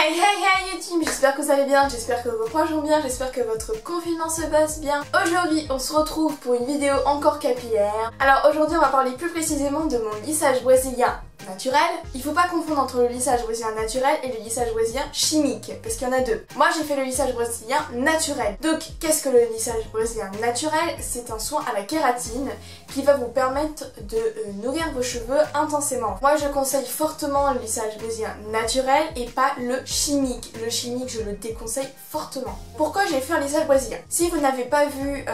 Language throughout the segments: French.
Hey hey hey YouTube, j'espère que vous allez bien, j'espère que vos proches vont bien, j'espère que votre confinement se passe bien. Aujourd'hui on se retrouve pour une vidéo encore capillaire. Alors aujourd'hui on va parler plus précisément de mon lissage brésilien naturel. Il faut pas confondre entre le lissage brésilien naturel et le lissage brésilien chimique, parce qu'il y en a deux. Moi j'ai fait le lissage brésilien naturel. Donc qu'est-ce que le lissage brésilien naturel? C'est un soin à la kératine qui va vous permettre de nourrir vos cheveux intensément. Moi je conseille fortement le lissage brésilien naturel et pas le chimique. Le chimique je le déconseille fortement. Pourquoi j'ai fait un lissage brésilien? Si vous n'avez pas vu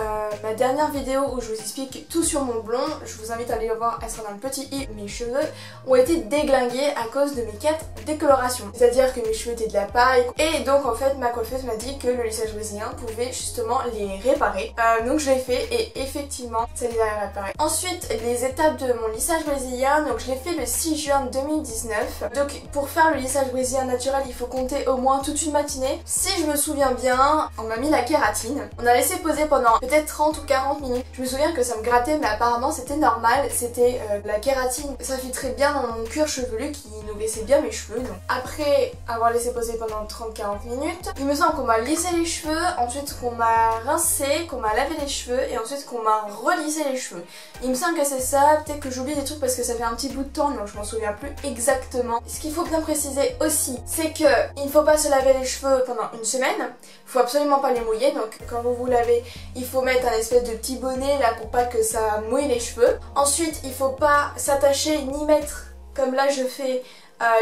ma dernière vidéo où je vous explique tout sur mon blond, je vous invite à aller le voir, elle sera dans le petit i. Mes cheveux ont été déglingués à cause de mes quêtes décoloration. C'est-à-dire que mes cheveux étaient de la paille et donc en fait ma coiffeuse m'a dit que le lissage brésilien pouvait justement les réparer. Donc je l'ai fait et effectivement ça les a réparés. Ensuite les étapes de mon lissage brésilien, donc je l'ai fait le 6 juin 2019. Donc pour faire le lissage brésilien naturel il faut compter au moins toute une matinée. Si je me souviens bien, on m'a mis la kératine. On a laissé poser pendant peut-être 30 ou 40 minutes. Je me souviens que ça me grattait mais apparemment c'était normal. C'était la kératine, ça fait très bien dans mon cuir chevelu qui nourrissait bien mes cheveux. Donc après avoir laissé poser pendant 30-40 minutes, il me semble qu'on m'a lissé les cheveux, ensuite qu'on m'a rincé, qu'on m'a lavé les cheveux et ensuite qu'on m'a relissé les cheveux. Il me semble que c'est ça, peut-être que j'oublie des trucs parce que ça fait un petit bout de temps donc je m'en souviens plus exactement. Ce qu'il faut bien préciser aussi, c'est que il ne faut pas se laver les cheveux pendant une semaine, il faut absolument pas les mouiller, donc quand vous vous lavez, il faut mettre un espèce de petit bonnet là pour pas que ça mouille les cheveux. Ensuite, il faut pas s'attacher ni mettre, comme là je fais,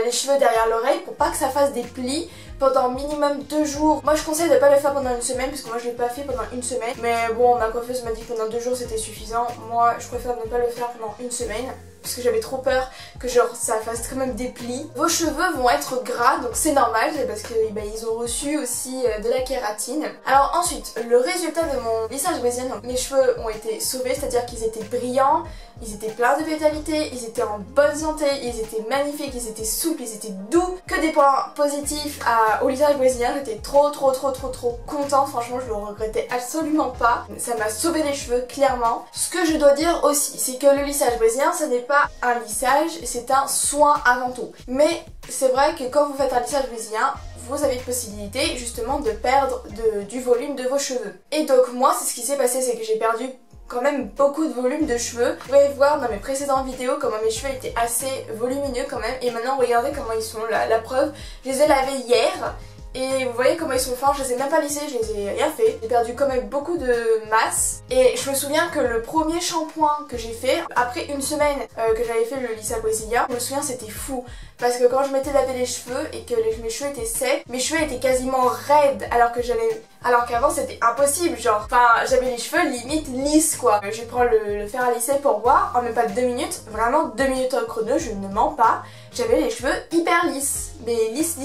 les cheveux derrière l'oreille pour pas que ça fasse des plis pendant minimum 2 jours. Moi je conseille de pas le faire pendant une semaine parce que moi je l'ai pas fait pendant une semaine. Mais bon, ma coiffeuse m'a dit que pendant 2 jours c'était suffisant. Moi je préfère ne pas le faire pendant une semaine parce que j'avais trop peur que genre ça fasse quand même des plis. Vos cheveux vont être gras donc c'est normal, c'est parce que ils ont reçu aussi de la kératine. Alors ensuite, le résultat de mon lissage brésilien, donc mes cheveux ont été sauvés, c'est-à-dire qu'ils étaient brillants, ils étaient pleins de vitalité, ils étaient en bonne santé, ils étaient magnifiques, ils étaient souples, ils étaient doux. Que des points positifs au lissage brésilien, j'étais trop contente, franchement je le regrettais absolument pas. Ça m'a sauvé les cheveux clairement. Ce que je dois dire aussi, c'est que le lissage brésilien ça n'est pas un lissage, c'est un soin avant tout. Mais c'est vrai que quand vous faites un lissage brésilien, vous avez une possibilité justement de perdre du volume de vos cheveux. Et donc moi c'est ce qui s'est passé, c'est que j'ai perdu quand même beaucoup de volume de cheveux. Vous pouvez voir dans mes précédentes vidéos comment mes cheveux étaient assez volumineux quand même. Et maintenant regardez comment ils sont, la preuve, je les ai lavés hier. Et vous voyez comment ils sont fins, je les ai même pas lissés, je les ai rien fait. J'ai perdu quand même beaucoup de masse. Et je me souviens que le premier shampoing que j'ai fait, après une semaine que j'avais fait le lissage brésilien, je me souviens c'était fou. Parce que quand je m'étais lavé les cheveux et que mes cheveux étaient secs, mes cheveux étaient quasiment raides alors qu'avant c'était impossible, genre, enfin j'avais les cheveux limite lisses quoi. Je vais prendre le fer à lisser pour voir, en même pas 2 minutes, vraiment 2 minutes au chrono, je ne mens pas. J'avais les cheveux hyper lisses, mais lisses,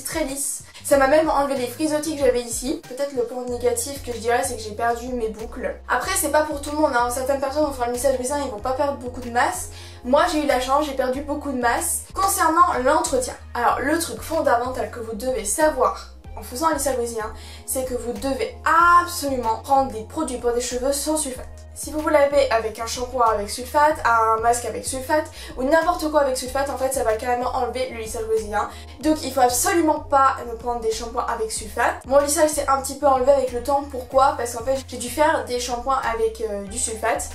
très lisses. Ça m'a même enlevé les frisottis que j'avais ici. Peut-être le point négatif que je dirais c'est que j'ai perdu mes boucles. Après c'est pas pour tout le monde, hein. Certaines personnes vont faire le lissage brésilien, ils vont pas perdre beaucoup de masse. Moi j'ai eu la chance, j'ai perdu beaucoup de masse. Concernant l'entretien, alors le truc fondamental que vous devez savoir en faisant un lissage brésilien, c'est que vous devez absolument prendre des produits pour des cheveux sans sulfate. Si vous vous lavez avec un shampoing avec sulfate, un masque avec sulfate ou n'importe quoi avec sulfate, en fait ça va carrément enlever le lissage brésilien. Donc il faut absolument pas prendre des shampoings avec sulfate. Mon lissage s'est un petit peu enlevé avec le temps. Pourquoi? Parce qu'en fait j'ai dû faire des shampoings avec du sulfate,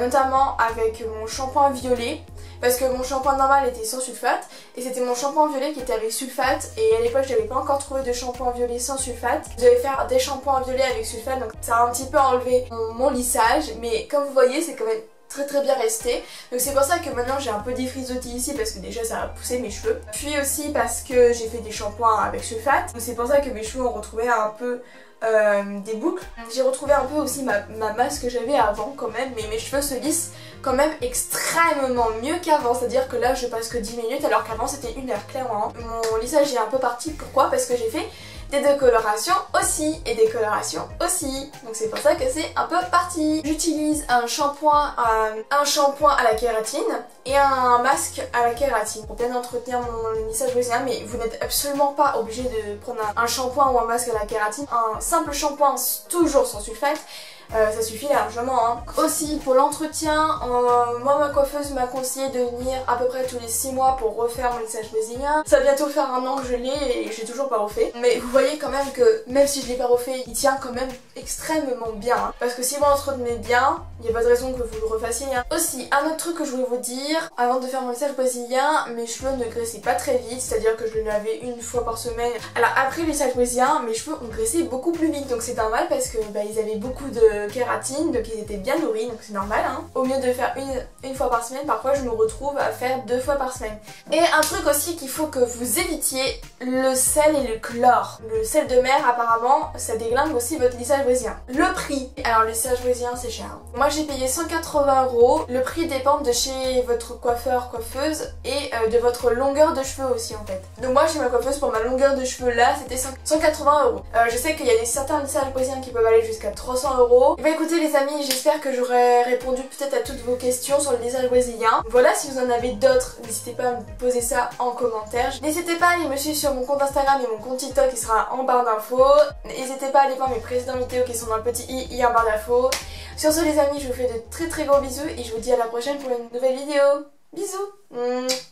notamment avec mon shampoing violet. Parce que mon shampoing normal était sans sulfate et c'était mon shampoing violet qui était avec sulfate, et à l'époque je n'avais pas encore trouvé de shampoing violet sans sulfate. Je devais faire des shampoings violets avec sulfate, donc ça a un petit peu enlevé mon lissage, mais comme vous voyez c'est quand même très bien resté. Donc c'est pour ça que maintenant j'ai un peu des frisottis ici parce que déjà ça a poussé mes cheveux. Puis aussi parce que j'ai fait des shampoings avec sulfate, donc c'est pour ça que mes cheveux ont retrouvé un peu des boucles. J'ai retrouvé un peu aussi ma masse que j'avais avant quand même, mais mes cheveux se lissent quand même extrêmement mieux qu'avant, c'est-à-dire que là je passe que 10 minutes alors qu'avant c'était 1 heure clairement. Mon lissage est un peu parti, pourquoi? Parce que j'ai fait des décolorations aussi et des colorations aussi, donc c'est pour ça que c'est un peu parti. J'utilise un shampoing à la kératine et un masque à la kératine pour bien entretenir mon lissage brésilien, mais vous n'êtes absolument pas obligé de prendre un shampoing ou un masque à la kératine. Un simple shampoing toujours sans sulfate ça suffit largement hein. Aussi pour l'entretien, moi ma coiffeuse m'a conseillé de venir à peu près tous les 6 mois pour refaire mon lissage brésilien. Ça va bientôt faire 1 an que je l'ai et j'ai toujours pas refait. Mais vous voyez quand même que même si je l'ai pas refait, il tient quand même extrêmement bien hein. Parce que si vous l'entretenez bien, il n'y a pas de raison que vous le refassiez hein. Aussi un autre truc que je voulais vous dire, avant de faire mon lissage brésilien, mes cheveux ne graissaient pas très vite, c'est-à-dire que je le lavais 1 fois par semaine. Alors après le lissage brésilien, mes cheveux ont graissé beaucoup plus vite, donc c'est normal parce que ils avaient beaucoup de kératine, donc ils étaient bien nourris, donc c'est normal hein. Au mieux de faire une fois par semaine, parfois je me retrouve à faire 2 fois par semaine. Et un truc aussi qu'il faut que vous évitiez, le sel et le chlore. Le sel de mer apparemment ça déglingue aussi votre lissage brésilien. Le prix, alors le lissage brésilien c'est cher hein. Moi j'ai payé 180 €, le prix dépend de chez votre coiffeur, coiffeuse et de votre longueur de cheveux aussi en fait. Donc moi chez ma coiffeuse pour ma longueur de cheveux là c'était 180 €. Je sais qu'il y a certains lissages brésiliens qui peuvent aller jusqu'à 300 €. Et bah écoutez les amis, j'espère que j'aurai répondu peut-être à toutes vos questions sur le lissage brésilien. Voilà, si vous en avez d'autres, n'hésitez pas à me poser ça en commentaire. N'hésitez pas à aller me suivre sur mon compte Instagram et mon compte TikTok qui sera en barre d'infos. N'hésitez pas à aller voir mes précédentes vidéos qui sont dans le petit i en barre d'infos. Sur ce les amis, je vous fais de très gros bisous et je vous dis à la prochaine pour une nouvelle vidéo. Bisous.